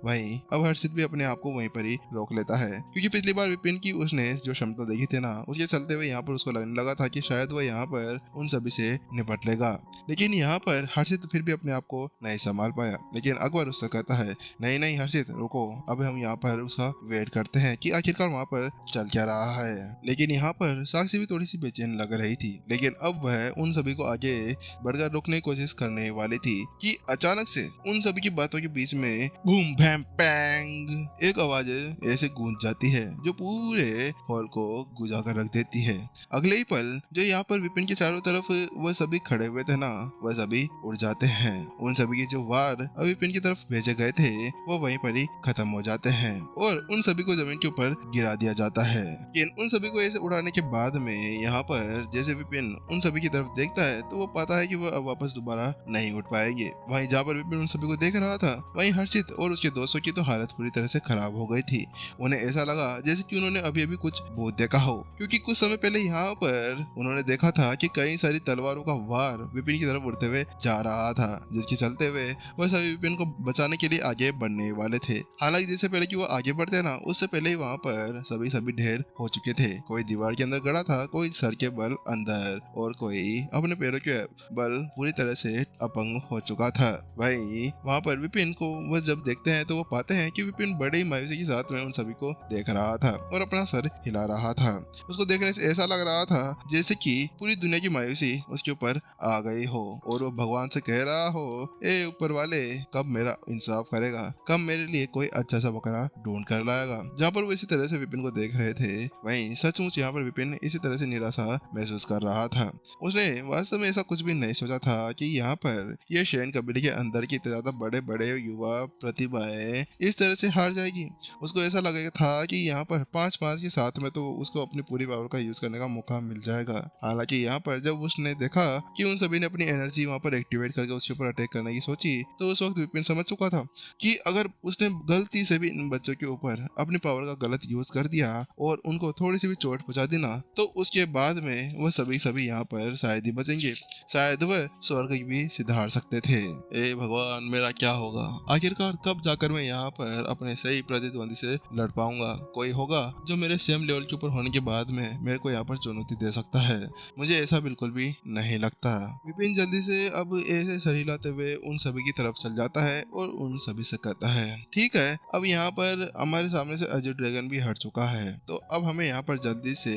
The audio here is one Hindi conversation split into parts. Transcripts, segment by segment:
वहीं अब हर्षित भी अपने आप को वहीं पर ही रोक लेता है, क्योंकि पिछली बार विपिन की उसने जो क्षमता देखी थी ना, उसके चलते हुए यहाँ पर उसको लगने लगा था कि शायद वह यहाँ पर उन सभी से निपट लेगा। लेकिन यहाँ पर हर्षित फिर भी अपने आप को नहीं संभाल पाया। लेकिन अकबर उससे कहता है, नहीं नहीं हर्षित रुको, अब हम यहाँ पर उसका वेट करते हैं कि आखिरकार वहाँ पर चल क्या रहा है। लेकिन यहाँ पर साक्षी भी थोड़ी सी बेचैन लग रही थी, लेकिन अब वह उन सभी को आगे बढ़कर रोकने की कोशिश करने वाली थी कि अचानक से उन सभी की बातों के बीच में बूम भैम पैंग एक आवाज ऐसे गूंज जाती है जो पूरे हॉल को गुजा कर रख देती है। अगले ही पल जो यहाँ पर विपिन के चारों तरफ वह सभी खड़े हुए थे ना, वह सभी उड़ जाते हैं। उन सभी के जो वार अब विपिन की तरफ भेजे गए थे वो वहीं पर ही खत्म हो जाते हैं और उन सभी को जमीन के ऊपर गिरा दिया जाता है। लेकिन उन सभी को ऐसे उड़ाने के बाद में यहाँ पर जैसे विपिन उन सभी की तरफ देखता है तो वो पाता है कि वो अब वापस दोबारा नहीं उठ पाएंगे। वहीं जहाँ पर विपिन उन सभी को देख रहा था, वहीं हर्षित और उसके दोस्तों की तो हालत पूरी तरह से खराब हो गई थी। उन्हें ऐसा लगा जैसे कि उन्होंने अभी अभी कुछ भूत देखा हो, क्योंकि कुछ समय पहले यहाँ पर उन्होंने देखा था कि कई सारी तलवारों का वार विपिन की तरफ उड़ते हुए जा रहा था, जिसके चलते हुए वह सभी विपिन को बचाने के लिए आगे बढ़ने वाले थे। हालांकि जिससे पहले कि वो आगे बढ़ते ना, उससे पहले ही वहाँ पर सभी ढेर हो चुके थे। कोई दीवार के अंदर गड़ा था, कोई सर के बल अंदर और कोई अपने पैरों के बल पूरी तरह से अपंग हो चुका था। भाई वहाँ पर विपिन को वह जब देखते हैं तो वो पाते हैं कि विपिन बड़े ही मायूसी के साथ में उन सभी को देख रहा था और अपना सर हिला रहा था। उसको देखने से ऐसा लग रहा था जैसे कि पूरी दुनिया की मायूसी उसके ऊपर आ गई हो और वो भगवान से कह रहा हो, ए ऊपर वाले कब मेरा इंसाफ करेगा, कब मेरे लिए कोई अच्छा सा बकरा ढूंढ कर लाएगा। जहाँ पर वो इसी तरह से विपिन को देख रहे थे, वहीं सचमुच यहाँ पर विपिन इसी तरह से निराशा महसूस कर रहा था। उसने वास्तव में ऐसा कुछ भी नहीं सोचा था कि यहाँ पर यह शैन कबीले के अंदर की इतने ज्यादा बड़े बड़े युवा प्रतिभाएं इस तरह से हार जाएगी। उसको ऐसा लगेगा था कि यहाँ पर 5-5 के साथ में तो उसको अपनी पूरी पावर का यूज करने का मौका मिल जाएगा। हालांकि यहाँ पर जब उसने देखा कि उन सभी ने अपनी एनर्जी वहाँ पर एक्टिवेट करके उसके ऊपर अटैक करने की सोची, तो उस वक्त विपिन समझ चुका था कि अगर उसने गलती से भी इन बच्चों के ऊपर अपनी पावर का गलत यूज कर दिया और उनको थोड़ी सी भी चोट पहुंचा दी ना, तो उसके बाद में वह सभी यहाँ पर शायद ही बचेंगे, शायद वह स्वर्ग भी सिधार सकते थे। ए भगवान मेरा क्या होगा, आखिरकार कब जाकर मैं यहाँ पर अपने सही प्रतिद्वंदी से लड़ पाऊंगा। कोई होगा जो मेरे सेम लेवल के ऊपर होने के बाद में मेरे को यहाँ पर चुनौती दे सकता है। मुझे ऐसा बिल्कुल भी नहीं लगता। विपिन जल्दी से अब ऐसे सर हिलाते हुए उन सभी की तरफ चल जाता है और उन सभी से कहता है, ठीक है अब यहाँ पर हमारे सामने से अजय ड्रैगन भी हट चुका है, तो अब हमें यहाँ पर जल्दी से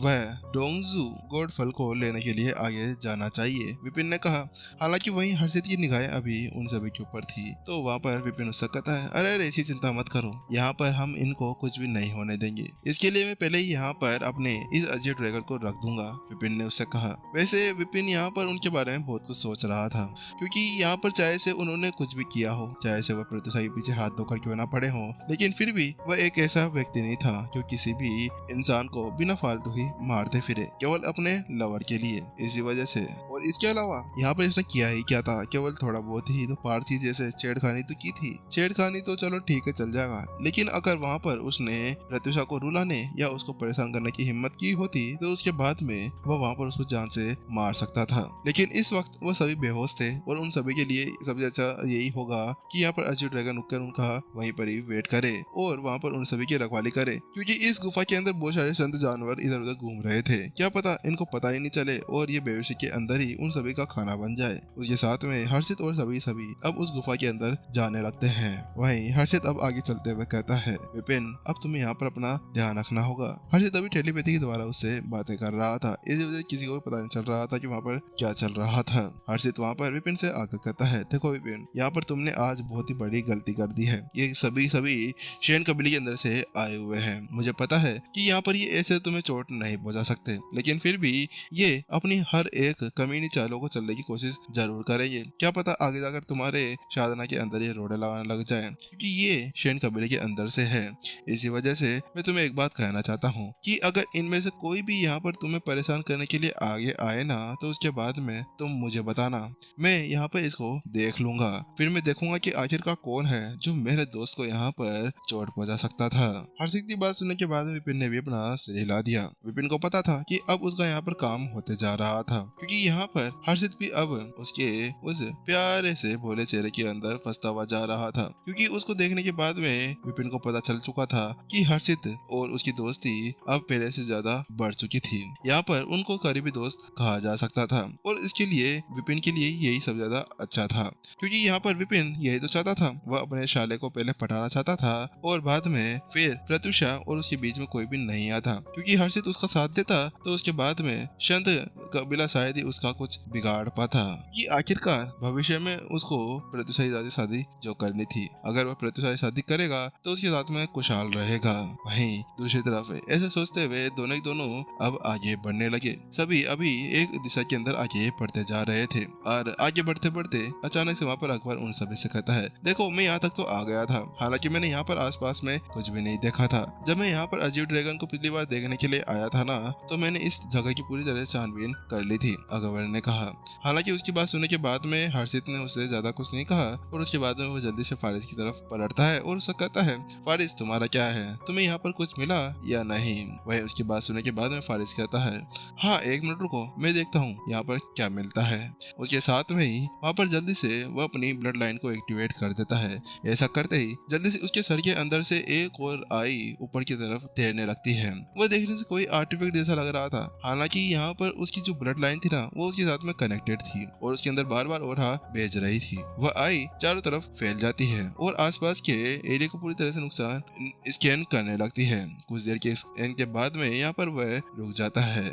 वह डोंगजू गोड फल को लेने के लिए आगे जाना चाहिए, विपिन ने कहा। हालांकि वहीं हर्षित की निगाहें अभी उन सभी के ऊपर थी, तो वहाँ पर विपिन उससे कहता है, अरे ऐसी चिंता मत करो, यहाँ पर हम इनको कुछ भी नहीं होने देंगे। इसके लिए मैं पहले ही यहाँ पर अपने इस अजय ड्रैगन को रख दूंगा, विपिन ने उससे कहा। वैसे विपिन यहाँ पर उनके बारे में बहुत कुछ सोच रहा था, क्योंकि यहाँ पर चाहे से उन्होंने कुछ भी किया हो, चाहे से वह प्रत्युषा के पीछे हाथ धोकर क्यों ना पड़े हो, लेकिन फिर भी वह एक ऐसा व्यक्ति नहीं था जो किसी भी इंसान को बिना फालतू ही मारते फिरे केवल अपने लवर के लिए। इसी वजह से और इसके अलावा यहाँ पर इसने किया ही क्या था, केवल थोड़ा बहुत ही तो पार्थी जैसे छेड़खानी तो की थी। छेड़खानी तो चलो ठीक है चल जाएगा, लेकिन अगर वहाँ पर उसने प्रत्युषा को रुलाने या उसको परेशान करने की हिम्मत की होती तो उसके बाद में वह वहाँ पर उसको जान से मार सकता था। लेकिन इस वक्त वह सभी बेहोश थे और उन सभी के लिए सबसे अच्छा यही होगा कि यहाँ पर अजय ड्रैगन रुककर उनका वहीं पर ही वेट करे और वहाँ पर उन सभी की रखवाली करे, क्योंकि इस गुफा के अंदर बहुत सारे संत जानवर इधर उधर घूम रहे थे। क्या पता इनको पता ही नहीं चले और ये बेहोशी के अंदर ही उन सभी का खाना बन जाए। उसके साथ में हर्षित और सभी अब उस गुफा के अंदर जाने लगते हैं। वहीं हर्षित अब आगे चलते हुए कहता है, विपिन अब तुम्हें यहाँ पर अपना ध्यान रखना होगा। हर्षित अभी टेलीपैथी के द्वारा उससे बातें कर रहा था, इसी वजह किसी को पता नहीं चल रहा था कि वहाँ पर क्या चल रहा था। हर्षित वहाँ पर विपिन से आकर कहता है, देखो विपिन यहाँ पर तुमने आज बहुत ही बड़ी गलती कर दी है। ये सभी शैन कबीले के अंदर से आए हुए हैं। मुझे पता है कि यहाँ पर ये ऐसे तुम्हें चोट नहीं पहुंचा सकते, लेकिन फिर भी ये अपनी हर एक कमीनी चालों को चलने की कोशिश जरूर करेंगे। क्या पता आगे जाकर तुम्हारे साधना के अंदर ये रोड़े लगाने लग जाए, क्योंकि ये शैन कबीले के अंदर से है। इसी वजह से मैं तुम्हें एक बात कहना चाहता हूँ कि अगर इनमें से कोई भी यहाँ पर तुम्हें परेशान करने के लिए आगे आए ना, तो उसके बाद में तुम मुझे बताना, मैं यहाँ पर इसको देख लूंगा। फिर मैं देखूंगा कि आखिरकार कौन है जो मेरे दोस्त को यहाँ पर चोट पहुंचा सकता था। हर्षित की बात सुनने के बाद विपिन ने भी अपना सिर हिला दिया। विपिन को पता था कि अब उसका यहाँ पर काम होते जा रहा था, क्योंकि यहाँ पर हर्षित भी अब उसके उस प्यारे से भोले चेहरे के अंदर फंसता हुआ जा रहा था। क्योंकि उसको देखने के बाद में विपिन को पता चल चुका था कि हर्षित और उसकी दोस्ती अब पहले से ज्यादा बढ़ चुकी थी। यहाँ पर उनको करीबी दोस्त कहा जा सकता था और इसके लिए विपिन के लिए यही सब ज्यादा अच्छा था, क्योंकि यहाँ पर विपिन यही तो चाहता था। वह अपने शाले को पहले पटाना चाहता था और बाद में फिर प्रत्युषा और उसके बीच में कोई भी नहीं आता, क्योंकि हर्षित उसका साथ देता तो उसके बाद में संत कबीला शायद ही उसका कुछ बिगाड़ पाता। कि आखिरकार भविष्य में उसको प्रत्युषा की शादी जो करनी थी, अगर वह प्रत्युषा की शादी करेगा तो उसके साथ में खुशहाल रहेगा। वहीं दूसरी तरफ ऐसे सोचते हुए दोनों ही दोनों अब आगे बढ़ने लगे। सभी अभी एक दिशा के अंदर आगे बढ़ते जा रहे थे और आगे बढ़ते बढ़ते अचानक से वहाँ पर अकबर उन सभी से कहता है, देखो मैं यहाँ तक तो आ गया था, हालांकि मैंने यहाँ पर आसपास में कुछ भी नहीं देखा था। जब मैं यहाँ पर अजीब ड्रैगन को पिछली बार देखने के लिए आया था ना, तो मैंने इस जगह की पूरी तरह छानबीन कर ली थी, अकबर ने कहा। हालांकि उसकी बात सुनने के बाद में हर्षित ने उससे ज्यादा कुछ नहीं कहा और उसके बाद में वो जल्दी से फारिस की तरफ पलटता है और उससे कहता है, फारिस तुम्हारा क्या है, तुम्हें यहाँ पर कुछ मिला या नहीं? वह उसकी बात सुनने के बाद में फारिस कहता है, हाँ 1 मिनट रुको, मैं देखता हूँ यहाँ पर क्या मिलता है। उसके साथ में ही वहाँ पर जल्दी से वह अपनी ब्लड लाइन को एक्टिवेट कर देता है। ऐसा करते ही जल्दी से उसके सर के अंदर से एक और आई ऊपर की तरफ तैरने लगती है। वह देखने से कोई आर्टिफैक्ट जैसा लग रहा था, हालांकि यहाँ पर उसकी जो ब्लड लाइन थी ना, वो उसके साथ में कनेक्टेड थी और उसके अंदर बार बार ओढ़ा भेज रही थी। वह आई चारों तरफ फैल जाती है और आसपास के एरिया को पूरी तरह से नुकसान स्कैन करने लगती है। कुछ देर के स्कैन के बाद में यहाँ पर वह रुक जाता है।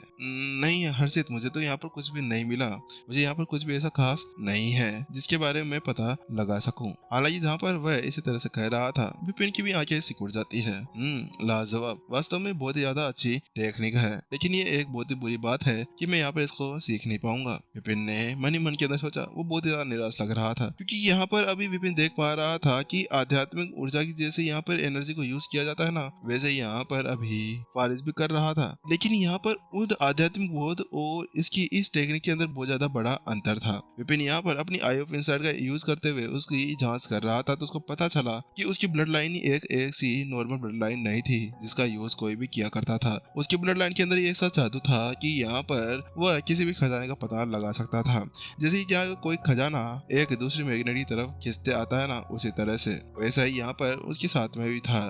नहीं हर्षित, मुझे तो यहाँ पर कुछ भी नहीं मिला, मुझे यहाँ पर कुछ भी ऐसा खास नहीं है जिसके बारे में पता लगा सकूं। हालांकि जहाँ पर वह इसी तरह से कह रहा था, विपिन की भी आंखें सिकुड़ जाती है। लाजवाब, वास्तव में बहुत ही ज्यादा अच्छी टेक्निक है, लेकिन ये एक बहुत ही बुरी बात है कि मैं यहाँ पर इसको सीख नहीं पाऊंगा। विपिन ने मन ही मन के अंदर सोचा। वो बहुत ही ज्यादा निराश लग रहा था, क्योंकि यहाँ पर अभी विपिन देख पा रहा था कि आध्यात्मिक ऊर्जा की जैसे यहाँ पर एनर्जी को यूज किया जाता है ना, वैसे यहाँ पर अभी फारिस भी कर रहा था। लेकिन यहाँ पर उन आध्यात्मिक बोध और इसकी इस टेक्निक के अंदर बहुत ज्यादा बड़ा अंतर था। विपिन यहाँ पर अपनी आई ऑफ इनसाइट का यूज करते हुए उसकी जांच कर रहा था, तो उसको पता चला कि उसकी ब्लड लाइन ही एक सी नॉर्मल ब्लड लाइन नहीं थी जिसका यूज कोई भी किया करता था। उसकी ब्लड लाइन के अंदर ये ऐसा जादू था कि यहाँ पर वह किसी भी खजाने का पता लगा सकता था। जैसे क्या कोई खजाना एक दूसरी मैग्नेट की तरफ खींचते आता है ना, उसी तरह से वैसा ही यहाँ पर उसके साथ में भी था।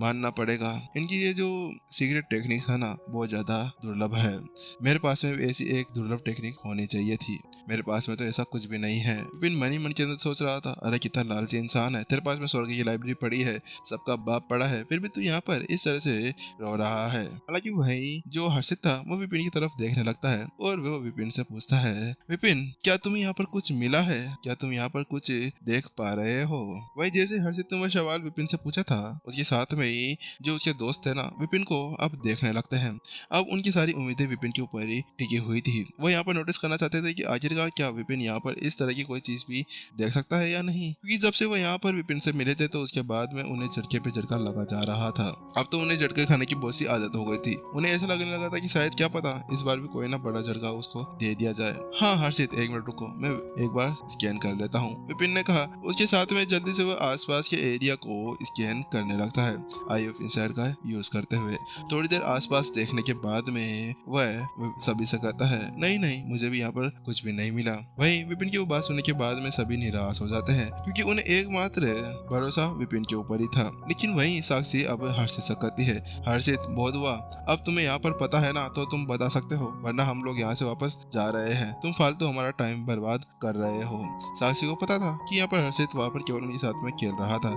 मानना पड़ेगा, इनकी ये जो सीक्रेट टेक्निक है ना, बहुत ज्यादा दुर्लभ है। मेरे पास में ऐसी एक दुर्लभ टेक्निक होनी चाहिए थी, मेरे पास में तो ऐसा कुछ भी नहीं है। विपिन मन ही मन के अंदर सोच रहा था, अरे कितना लालची इंसान है, तेरे पास में स्वर्ग की लाइब्रेरी पड़ी है, सबका बाप पड़ा है, फिर भी तू यहाँ पर इस तरह से रो रहा है। हालांकि वही जो हर्षित था वो विपिन की तरफ देखने लगता है और वो विपिन से पूछता है, विपिन क्या तुम्हें यहाँ पर कुछ मिला है, क्या तुम यहाँ पर कुछ देख पा रहे हो? वही जैसे हर्षित ने वह सवाल विपिन से पूछा था, उसके साथ में ही जो उसके दोस्त है ना, विपिन को अब देखने लगते हैं। अब उनकी सारी उम्मीदें विपिन के ऊपर ही टिकी हुई थी। वो यहाँ पर नोटिस करना चाहते थे कि आखिरकार क्या विपिन यहाँ पर इस तरह की कोई चीज भी देख सकता है या नहीं, क्योंकि जब से वो यहाँ पर विपिन से मिले थे तो उसके बाद में उन्हें झटके पे झटका लगा जा रहा था। अब तो उन्हें झटके खाने की बहुत सी आदत हो गई थी। उन्हें ऐसा लगने लगा था कि शायद क्या पता इस बार भी कोई ना बड़ा झटका उसको दे दिया जाए। हाँ हर्षित 1 मिनट रुको, मैं एक बार स्कैन कर लेता हूँ, विपिन ने कहा। उसके साथ में जल्दी से वो आसपास के एरिया को स्कैन करने लगता है आई ऑफ इनसाइट का यूज करते हुए। थोड़ी देर आसपास देखने के बाद में वह सभी से कहता है, नहीं नहीं मुझे भी यहाँ पर कुछ भी नहीं मिला। वही विपिन की वो बात सुनने के बाद में सभी निराश हो जाते हैं, क्योंकि उन्हें एकमात्र भरोसा विपिन के ऊपर ही था। लेकिन वही साक्षी अब हर्षित से कहती है, हर्षित बहुत हुआ, अब तुम्हें यहाँ पर पता है ना तो तुम बता सकते हो, वरना हम लोग यहाँ से वापस जा रहे हैं, तुम फालतू हमारा टाइम बर्बाद कर रहे हो। साक्षी को पता था कि यहाँ पर हर्षित वहाँ पर केवल उनके साथ में खेल रहा था।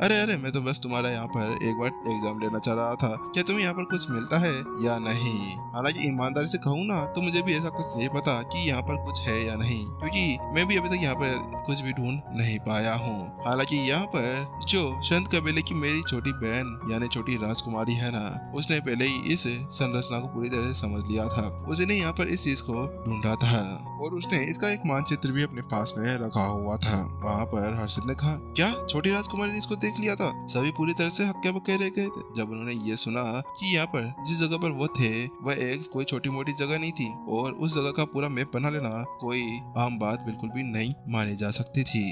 अरे मैं तो बस तुम्हारा यहाँ पर एक बार एग्जाम लेना चाह रहा था, क्या तुम्हें यहाँ पर कुछ मिलता है या नहीं? हालांकि ईमानदारी से कहूँ ना तो मुझे भी ऐसा कुछ नहीं पता कि यहाँ पर कुछ है या नहीं, क्योंकि मैं भी अभी तक यहाँ पर कुछ भी ढूंढ नहीं पाया हूँ। हालांकि यहाँ पर जो संत कबीले की मेरी छोटी बहन यानी छोटी राजकुमारी है ना, उसने पहले ही इस संरचना को पूरी तरह से समझ लिया था। उसने यहाँ पर इस चीज को ढूंढा था और उसने इसका एक मानचित्र भी अपने पास में रखा हुआ था। वहाँ पर हर्षित ने कहा, क्या छोटी राजकुमारी ने इसको देख लिया था? सभी पूरी तरह से हक्के बक्के रह गए थे जब उन्होंने ये सुना कि यहाँ पर जिस जगह पर वो थे वह एक कोई छोटी मोटी जगह नहीं थी और उस जगह का पूरा मैप बना लेना कोई आम बात बिल्कुल भी नहीं मानी जा सकती थी।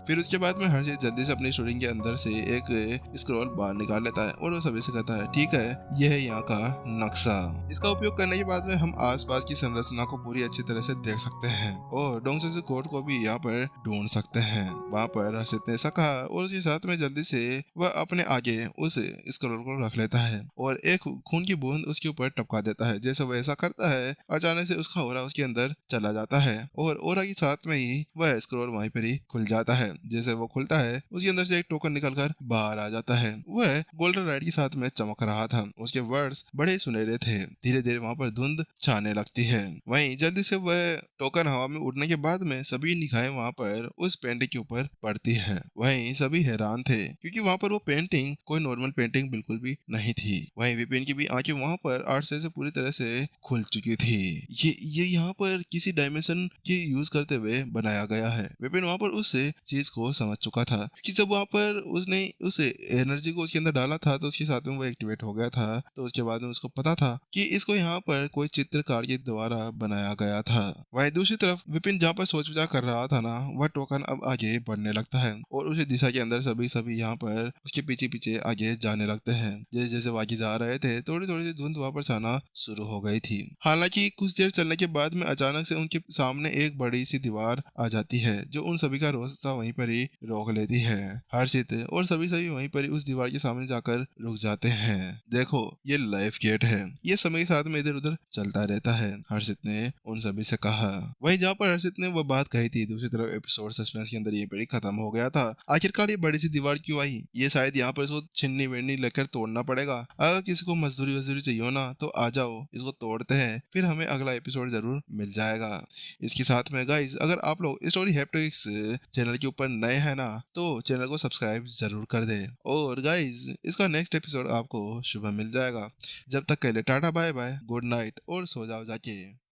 फिर उसके बाद में हर्षित जल्दी से अपनी स्टोरी के अंदर से एक स्क्रॉल बाहर निकाल लेता है और वो सभी से कहता है, ठीक है यह है यहाँ का नक्शा, इसका उपयोग करने के बाद में हम आसपास की संरचना को पूरी अच्छी तरह से देख सकते हैं और डोंगसे कोड को भी यहाँ पर ढूंढ सकते हैं। हैं। वहाँ पर हर्षित ने ऐसा कहा और उसके साथ में जल्दी से वह अपने आगे उस स्क्रोल को रख लेता है और एक खून की बूंद उसके ऊपर टपका देता है। जैसे वह ऐसा करता है, अचानक से उसका ऑरा उसके अंदर चला जाता है और ऑरा के साथ में ही वह स्क्रोल वहीं पर ही खुल जाता है। जैसे वो खुलता है, उसके अंदर से एक टोकन निकलकर बाहर आ जाता है। वह गोल्डन लाइट के साथ में चमक रहा था। उसके वर्ड्स बड़े सुनहरे थे। धीरे धीरे वहाँ पर धुंध छाने लगती है। वहीं जल्दी से वह टोकन हवा में उड़ने के बाद में सभी निगाहें वहाँ पर उस पेंटिंग के ऊपर पड़ती है। वहीं सभी हैरान थे क्योंकि वहाँ पर वो पेंटिंग कोई नॉर्मल पेंटिंग बिल्कुल भी नहीं थी। वहीं विपिन की भी आंखें वहाँ पर आर्ट से पूरी तरह से खुल चुकी थी। ये यहाँ पर किसी डायमेंशन की यूज करते हुए बनाया गया है। विपिन वहाँ पर उस चीज को समझ चुका था कि जब वहाँ पर उसने उस एनर्जी को उसके अंदर डाला था तो उसके साथ में वो एक्टिवेट हो गया था। तो उसके बाद में उसको पता था कि इसको यहाँ पर कोई चित्रकार के द्वारा बनाया गया था। वहीं दूसरी तरफ विपिन जहाँ पर सोच विचार कर रहा था ना, वह टोकन अब आगे बढ़ने लगता है और उसी दिशा के अंदर सभी यहाँ पर उसके पीछे पीछे आगे जाने लगते हैं। जैसे जैसे वो आगे जा रहे थे, थोड़ी थोड़ी सी धुंध वहाँ पर छाना शुरू हो गई थी। हालांकि कुछ देर चलने के बाद में अचानक से उनके सामने एक बड़ी सी दीवार आ जाती है जो उन सभी का रास्ता वहीं पर ही रोक लेती है। हर्षित और सभी वहीं पर ही उस दीवार के सामने जाकर रुक जाते हैं। देखो, ये लाइफ गेट है, ये समय के साथ में इधर उधर चलता रहता है, हर्षित ने उन सभी से कहा। वहीं जहाँ पर हर्षित ने वो बात कही थी, दूसरी तरफ एपिसोड सस्पेंस के अंदर ये पर ही खत्म हो गया था। आखिरकार ये बड़ी सी दीवार क्यों आई? ये शायद यहाँ पर इसको छिन्नी विन्नी लेकर तोड़ना पड़ेगा। अगर किसी को मजदूरी वजदूरी चाहिए हो ना, तो आ जाओ, इसको तोड़ते हैं, फिर हमें अगला एपिसोड जरूर मिल जाएगा। इसके साथ में गाइज, अगर आप लोग स्टोरी हैप्टिक्स चैनल के ऊपर नए हैं ना, तो चैनल को सब्सक्राइब जरूर कर दे। और गाइज, इसका नेक्स्ट एपिसोड आपको सुबह मिल जाएगा। जब तक के लिए tata bye bye, good night और सो जाओ जाके।